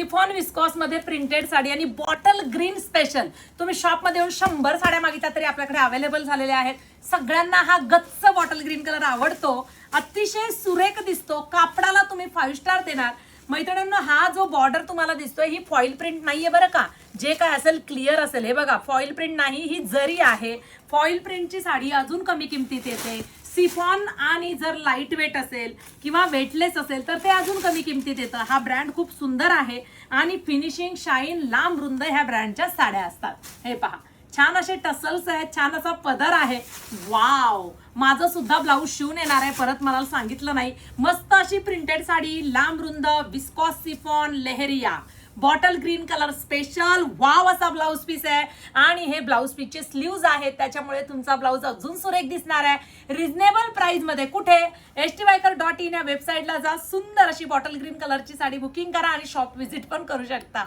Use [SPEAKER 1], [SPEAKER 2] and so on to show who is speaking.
[SPEAKER 1] Chiffon viscous मध्ये printed sari आणि bottle green special. तुम्ही शॉप मध्ये येऊन 100 साड्या मागितल्या तरी आपल्याकडे अवेलेबल झालेल्या आहेत. सगळ्यांना हा गच्च बॉटल ग्रीन कलर आवडतो, अतिशय सुरेख दिसतो, कापडाला तुम्ही 5 स्टार देणार. मैत्रिणींनो, हा जो बॉर्डर तुम्हाला दिसतोय ही फॉईल प्रिंट नाहीये बरं का. जे काय असेल क्लिअर असेल. हे बघा, फॉईल प्रिंट नाही, ही जरी आहे. फॉईल प्रिंटची साडी अजून कमी किमतीत येते. सिफॉन आणि जर लाईट वेट असेल किंवा वेटलेस असेल तर ते अजून कमी किमतीत येतं. हा ब्रँड खूप सुंदर आहे आणि फिनिशिंग, शाईन, लांब रुंद ह्या ब्रँडच्या साड्या असतात. हे पहा, छान असे टसल्स आहेत, छान असा पदर आहे. वाव, माझं सुद्धा ब्लाऊज शिवून येणार आहे, परत मला सांगितलं नाही. मस्त अशी प्रिंटेड साडी, लांब रुंद, viscous chiffon leheriya bottle green colour special. Wow असा ब्लाऊज पीस आहे आणि हे ब्लाऊज पीसचे स्लीव्ज आहेत, त्याच्यामुळे तुमचा ब्लाऊज अजून सुरेख दिसणार आहे. रिझनेबल प्राइस मध्ये. कुठे? stviker.in या वेबसाईटला जा, सुंदर अशी बॉटल ग्रीन कलरची साडी बुकिंग करा आणि शॉप व्हिजिट पण करू शकता.